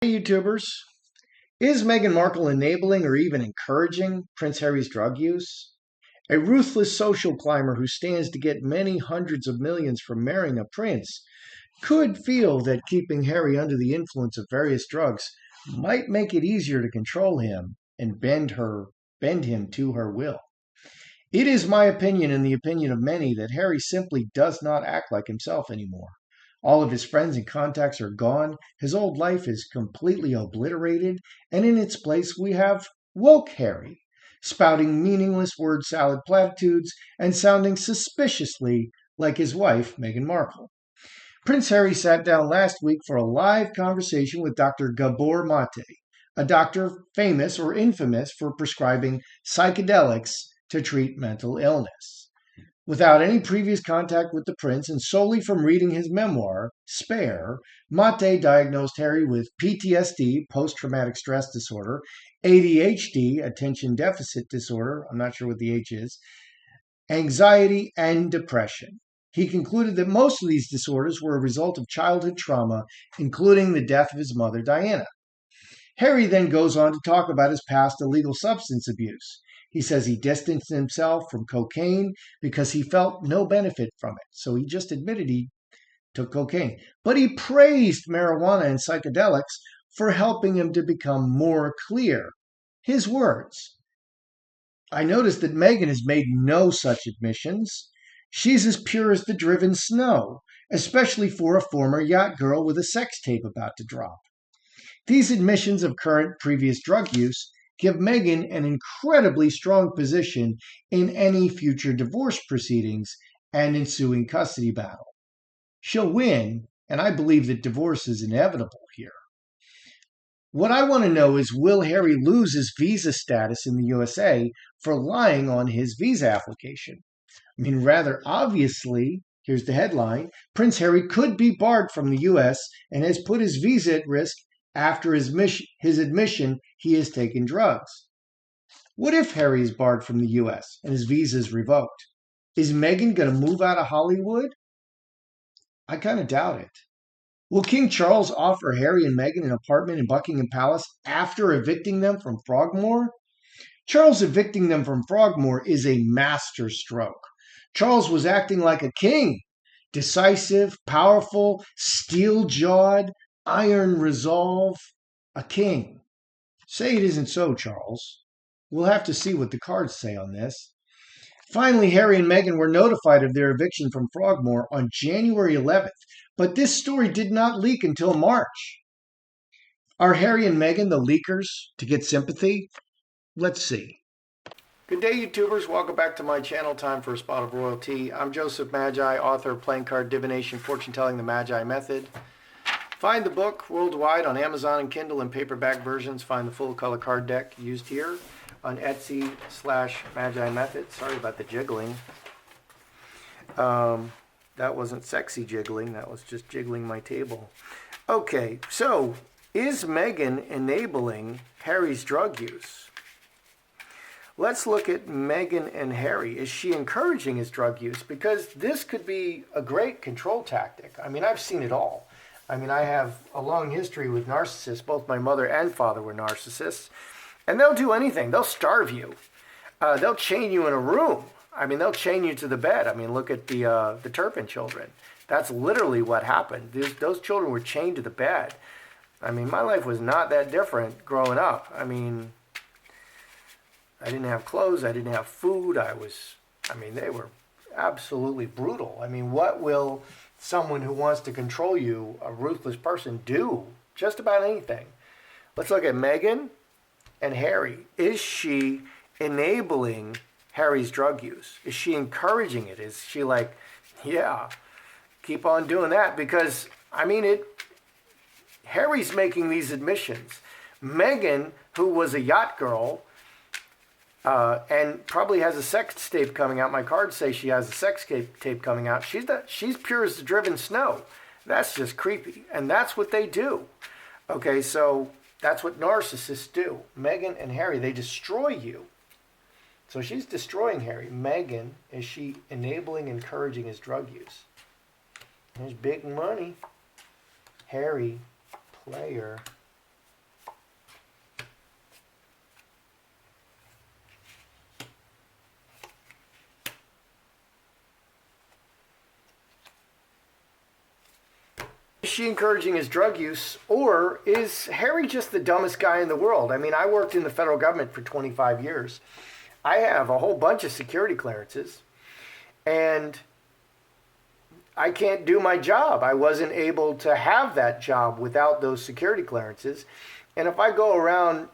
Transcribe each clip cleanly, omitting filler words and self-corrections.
Hey YouTubers, is Meghan Markle enabling or even encouraging Prince Harry's drug use? A ruthless social climber who stands to get many hundreds of millions from marrying a prince could feel that keeping Harry under the influence of various drugs might make it easier to control him and bend him to her will. It is my opinion and the opinion of many that Harry simply does not act like himself anymore. All of his friends and contacts are gone, his old life is completely obliterated, and in its place we have woke Harry, spouting meaningless word salad platitudes and sounding suspiciously like his wife, Meghan Markle. Prince Harry sat down last week for a live conversation with Dr. Gabor Mate, a doctor famous or infamous for prescribing psychedelics to treat mental illness. Without any previous contact with the prince and solely from reading his memoir, Spare, Mate diagnosed Harry with PTSD, post traumatic stress disorder, ADHD, attention deficit disorder, I'm not sure what the H is, anxiety, and depression. He concluded that most of these disorders were a result of childhood trauma, including the death of his mother, Diana. Harry then goes on to talk about his past illegal substance abuse. He says he distanced himself from cocaine because he felt no benefit from it. So he just admitted he took cocaine. But he praised marijuana and psychedelics for helping him to become more clear. His words. I noticed that Meghan has made no such admissions. She's as pure as the driven snow, especially for a former yacht girl with a sex tape about to drop. These admissions of current previous drug use give Meghan an incredibly strong position in any future divorce proceedings and ensuing custody battle. She'll win, and I believe that divorce is inevitable here. What I want to know is, will Harry lose his visa status in the USA for lying on his visa application? I mean, rather obviously, here's the headline: Prince Harry could be barred from the US and has put his visa at risk after his admission he has taken drugs. What if Harry is barred from the US and his visa is revoked? Is Meghan going to move out of Hollywood? I kind of doubt it. Will King Charles offer Harry and Meghan an apartment in Buckingham Palace after evicting them from Frogmore? Charles evicting them from Frogmore is a master stroke. Charles was acting like a king, decisive, powerful, steel-jawed, iron resolve, a king. Say it isn't so, Charles. We'll have to see what the cards say on this. Finally, Harry and Meghan were notified of their eviction from Frogmore on January 11th, but this story did not leak until March. Are Harry and Meghan the leakers to get sympathy? Let's see. Good day, YouTubers. Welcome back to my channel, Time for a Spot of Royalty. I'm Joseph Magi, author of Playing Card Divination, Fortune Telling, The Magi Method. Find the book worldwide on Amazon and Kindle in paperback versions. Find the full color card deck used here on Etsy/Magi Method. Sorry about the jiggling. That wasn't sexy jiggling. That was just jiggling my table. Okay, so is Meghan enabling Harry's drug use? Let's look at Meghan and Harry. Is she encouraging his drug use? Because this could be a great control tactic. I mean, I've seen it all. I mean, I have a long history with narcissists. Both my mother and father were narcissists. And they'll do anything. They'll starve you. They'll chain you in a room. I mean, they'll chain you to the bed. I mean, look at the Turpin children. That's literally what happened. Those children were chained to the bed. I mean, my life was not that different growing up. I mean, I didn't have clothes. I didn't have food. They were absolutely brutal. I mean, what will someone who wants to control you, a ruthless person, do? Just about anything. Let's look at Meghan and Harry. Is she enabling Harry's drug use? Is she encouraging it? Is she like, yeah, keep on doing that? Because, I mean, Harry's making these admissions. Meghan, who was a yacht girl, and probably has a sex tape coming out. My cards say she has a sex tape coming out. She's pure as the driven snow. That's just creepy. And that's what they do. Okay, so that's what narcissists do. Meghan and Harry, they destroy you. So she's destroying Harry. Meghan, is she enabling, encouraging his drug use? There's big money. Harry, player, she encouraging his drug use, or is Harry just the dumbest guy in the world? I mean, I worked in the federal government for 25 years. I have a whole bunch of security clearances, and I can't do my job. I wasn't able to have that job without those security clearances. And if I go around,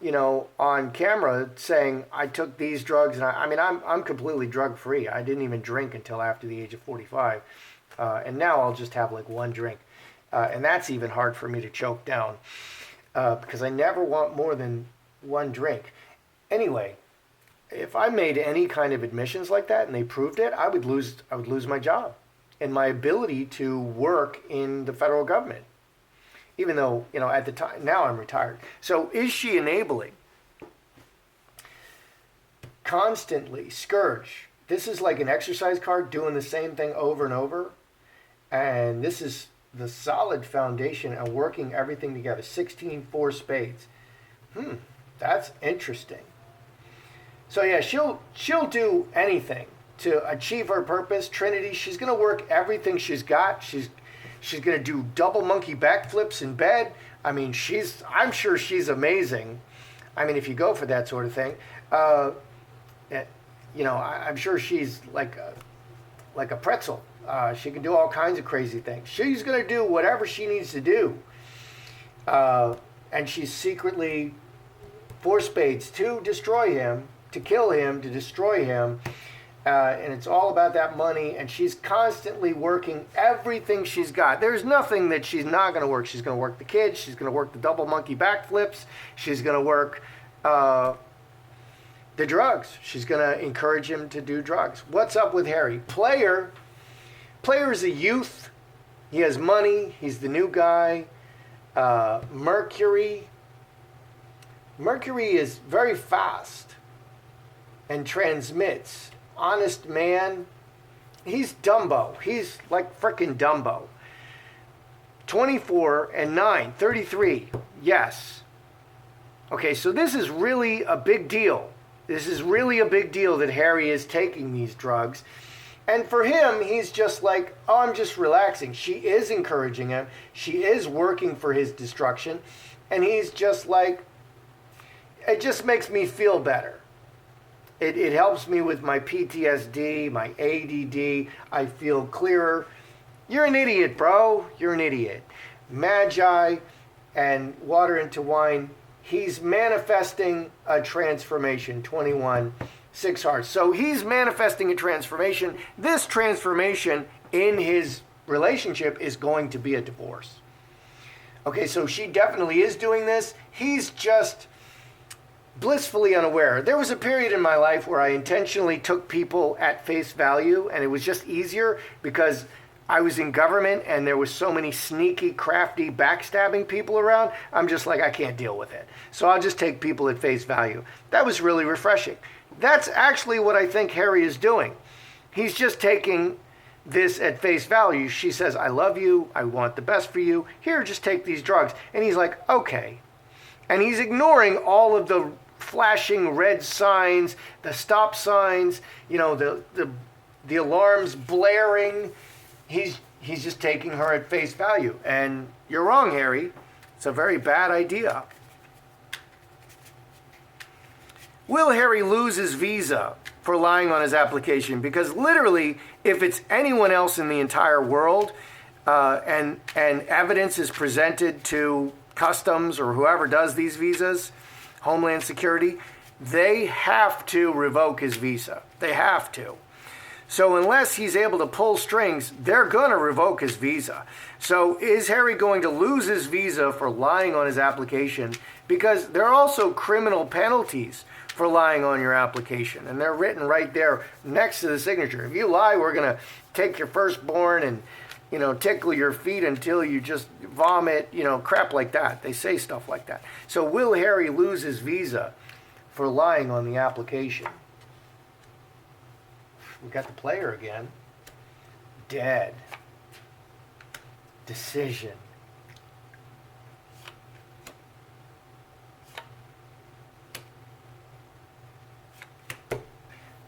on camera saying I took these drugs, and I'm completely drug free. I didn't even drink until after the age of 45. And now I'll just have like one drink. And that's even hard for me to choke down because I never want more than one drink. Anyway, if I made any kind of admissions like that and they proved it, I would lose my job and my ability to work in the federal government. Even though, at the time, now I'm retired. So is she enabling? Constantly, Scourge. This is like an exercise card doing the same thing over and over. And this is the solid foundation and working everything together. 16, 4 spades. That's interesting. So yeah, she'll do anything to achieve her purpose. Trinity, she's going to work everything she's got. She's going to do double monkey backflips in bed. I mean, I'm sure she's amazing. I mean, if you go for that sort of thing, I'm sure she's like a pretzel. She can do all kinds of crazy things. She's going to do whatever she needs to do. And she's secretly 4 spades to destroy him, to kill him, to destroy him. And it's all about that money, and she's constantly working everything she's got. There's nothing that she's not going to work. She's going to work the kids. She's going to work the double monkey backflips. She's going to work the drugs. She's going to encourage him to do drugs. What's up with Harry? Player is a youth. He has money. He's the new guy. Mercury is very fast and transmits. Honest man. He's Dumbo. He's like frickin' Dumbo. 24 and 9, 33. Yes. Okay, so this is really a big deal. This is really a big deal that Harry is taking these drugs. And for him, he's just like, oh, I'm just relaxing. She is encouraging him. She is working for his destruction. And he's just like, it just makes me feel better. It helps me with my PTSD, my ADD. I feel clearer. You're an idiot, bro. You're an idiot. Magi and water into wine. He's manifesting a transformation. 21, 6 hearts. So he's manifesting a transformation. This transformation in his relationship is going to be a divorce. Okay, so she definitely is doing this. He's just blissfully unaware. There was a period in my life where I intentionally took people at face value, and it was just easier because I was in government and there was so many sneaky, crafty, backstabbing people around. I'm just like, I can't deal with it. So I'll just take people at face value. That was really refreshing. That's actually what I think Harry is doing. He's just taking this at face value. She says, I love you. I want the best for you. Here, just take these drugs. And he's like, okay. And he's ignoring all of the flashing red signs, the stop signs, the alarms blaring. He's just taking her at face value. And you're wrong, Harry. It's a very bad idea. Will Harry lose his visa for lying on his application? Because literally, if it's anyone else in the entire world, and evidence is presented to Customs or whoever does these visas, Homeland Security, they have to revoke his visa. They have to. So unless he's able to pull strings, they're going to revoke his visa. So is Harry going to lose his visa for lying on his application? Because there are also criminal penalties for lying on your application. And they're written right there next to the signature. If you lie, we're going to take your firstborn and tickle your feet until you just vomit, crap like that. They say stuff like that. So will Harry lose his visa for lying on the application? We got the player again. Dead. Decision.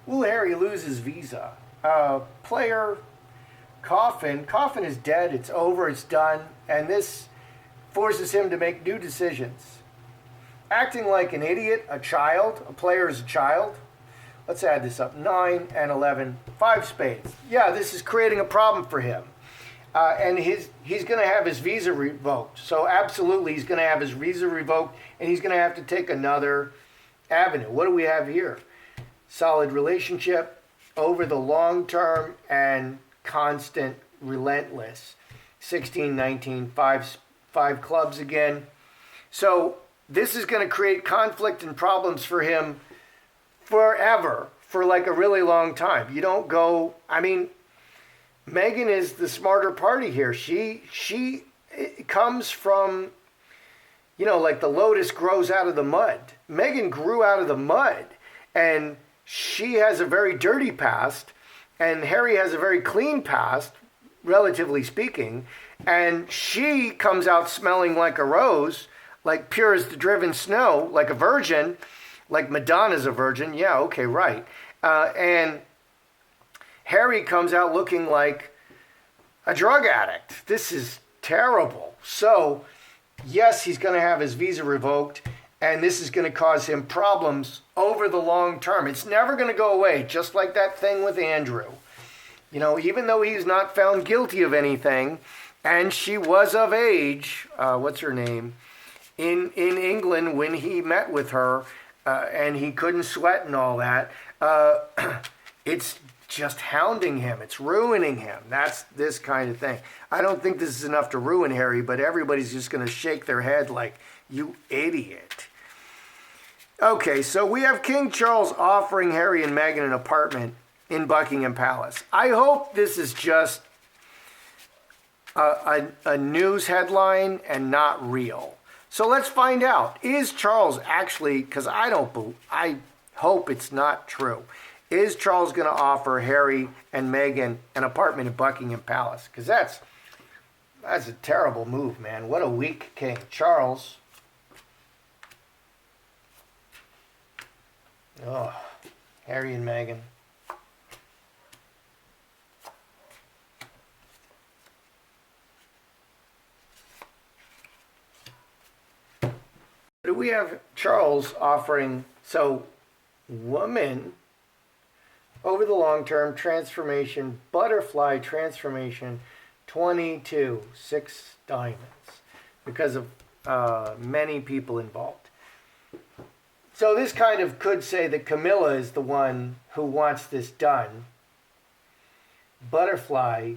Will Harry lose his visa? Player, Coffin is dead. It's over. It's done. And this forces him to make new decisions. Acting like an idiot, a child, a player is a child. Let's add this up. 9 and 11, 5 spades. Yeah, this is creating a problem for him. And he's going to have his visa revoked. So absolutely, he's going to have his visa revoked, and he's going to have to take another avenue. What do we have here? Solid relationship over the long term and constant, relentless. 16, 19, 5 clubs again. So this is going to create conflict and problems for him forever, for like a really long time. You don't go, I mean, Meghan is the smarter party here. She comes from, you know, like the lotus grows out of the mud. Meghan grew out of the mud, and she has a very dirty past, and Harry has a very clean past, relatively speaking, and she comes out smelling like a rose, like pure as the driven snow, like a virgin, like Madonna's a virgin. Yeah, okay, right. And Harry comes out looking like a drug addict. This is terrible. So, yes, he's going to have his visa revoked, and this is going to cause him problems over the long term. It's never going to go away, just like that thing with Andrew. You know, even though he's not found guilty of anything, and she was of age, what's her name, in England when he met with her, and he couldn't sweat and all that, it's just hounding him. It's ruining him. That's this kind of thing. I don't think this is enough to ruin Harry, but everybody's just going to shake their head like, you idiot. Okay, so we have King Charles offering Harry and Meghan an apartment in Buckingham Palace. I hope this is just a news headline and not real. So let's find out. Is Charles actually, because I hope it's not true. Is Charles going to offer Harry and Meghan an apartment at Buckingham Palace? Because that's a terrible move, man. What a weak king. Charles. Oh, Harry and Meghan. We have Charles offering, so woman over the long term transformation, butterfly transformation, 22, 6 diamonds, because of many people involved. So this kind of could say that Camilla is the one who wants this done. Butterfly,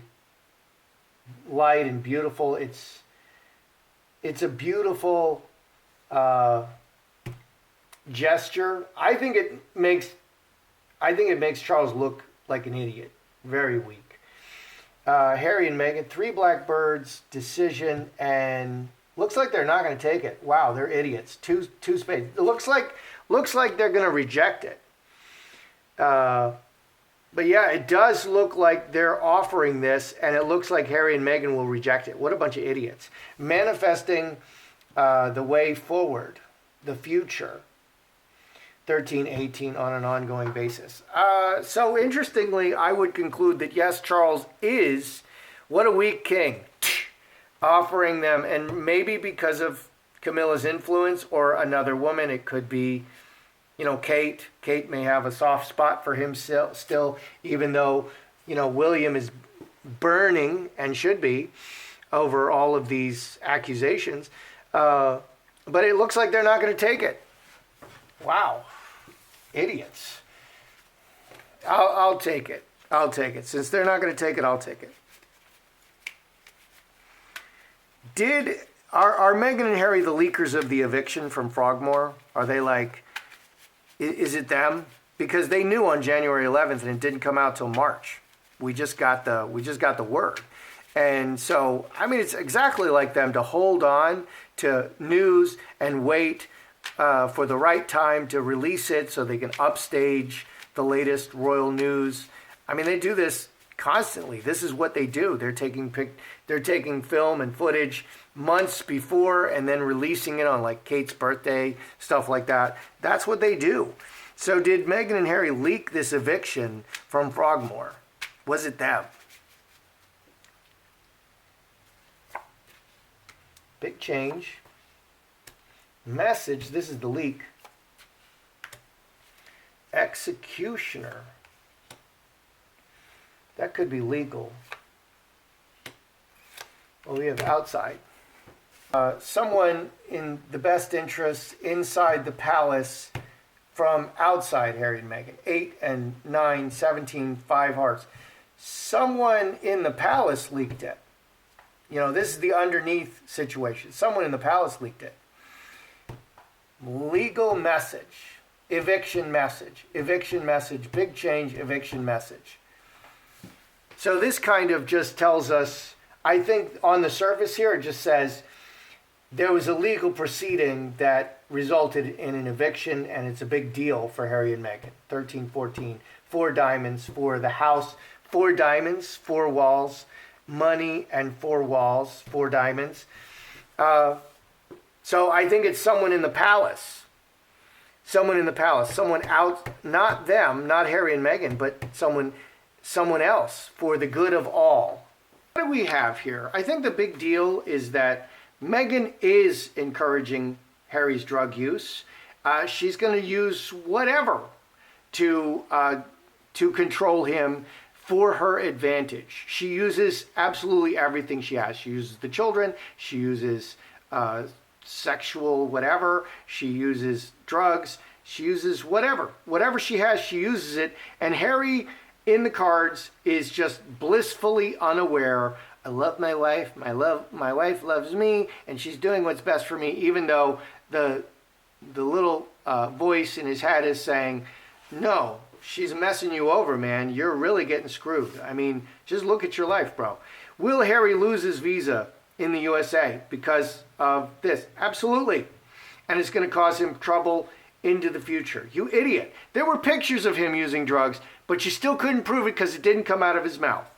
light and beautiful. It's a beautiful gesture. I think it makes Charles look like an idiot. Very weak. Harry and Meghan, 3 blackbirds, decision, and looks like they're not going to take it. Wow, they're idiots. Two spades. It looks like they're going to reject it. But yeah, it does look like they're offering this, and it looks like Harry and Meghan will reject it. What a bunch of idiots. Manifesting the way forward, the future. 13, 18 on an ongoing basis. So interestingly, I would conclude that yes, Charles is, what a weak king, offering them, and maybe because of Camilla's influence or another woman, it could be, you know, Kate. Kate may have a soft spot for him still, even though, you know, William is burning, and should be, over all of these accusations. But it looks like they're not going to take it. Wow. Idiots. I'll take it. I'll take it. Since they're not going to take it, I'll take it. Are Meghan and Harry the leakers of the eviction from Frogmore? Are they like, is it them? Because they knew on January 11th and it didn't come out till March. We just got the word. And so, I mean, it's exactly like them to hold on to news and wait for the right time to release it so they can upstage the latest royal news. I mean, they do this constantly. This is what they do. They're taking film and footage months before and then releasing it on like Kate's birthday, stuff like that. That's what they do. So did Meghan and Harry leak this eviction from Frogmore? Was it them? Big change. Message, this is the leak. Executioner. That could be legal. Well, we have outside. Someone in the best interest inside the palace from outside Harry and Meghan. 8 and 9, 17, 5 hearts. Someone in the palace leaked it. You know, this is the underneath situation. Someone in the palace leaked it. Legal message. Eviction message. Eviction message. Big change. Eviction message. So this kind of just tells us, I think on the surface here, it just says there was a legal proceeding that resulted in an eviction, and it's a big deal for Harry and Meghan. 13, 14, 4 diamonds for the house, 4 diamonds, 4 walls, money and 4 walls, 4 diamonds. So I think it's someone in the palace. Someone in the palace. Someone out, not them, not Harry and Meghan, but someone else for the good of all. What do we have here? I think the big deal is that Meghan is encouraging Harry's drug use. She's going to use whatever to control him for her advantage. She uses absolutely everything she has. She uses the children. She uses sexual whatever. She uses drugs. She uses whatever. Whatever she has, she uses it. And Harry, in the cards, is just blissfully unaware. I love my wife. My wife loves me, and she's doing what's best for me, even though the little voice in his head is saying, no, she's messing you over, man. You're really getting screwed. I mean, just look at your life, bro. Will Harry lose his visa in the USA because of this? Absolutely. And it's going to cause him trouble into the future. You idiot. There were pictures of him using drugs, but you still couldn't prove it because it didn't come out of his mouth.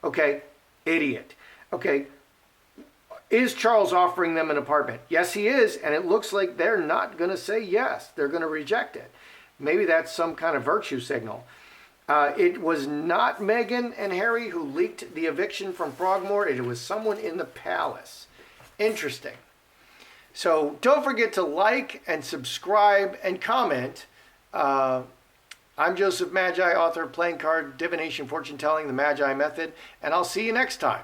Okay? Idiot. Okay. Is Charles offering them an apartment? Yes, he is. And it looks like they're not going to say yes. They're going to reject it. Maybe that's some kind of virtue signal. It was not Meghan and Harry who leaked the eviction from Frogmore. It was someone in the palace. Interesting. So don't forget to like and subscribe and comment. I'm Joseph Magi, author of Playing Card, Divination, Fortune Telling, The Magi Method, and I'll see you next time.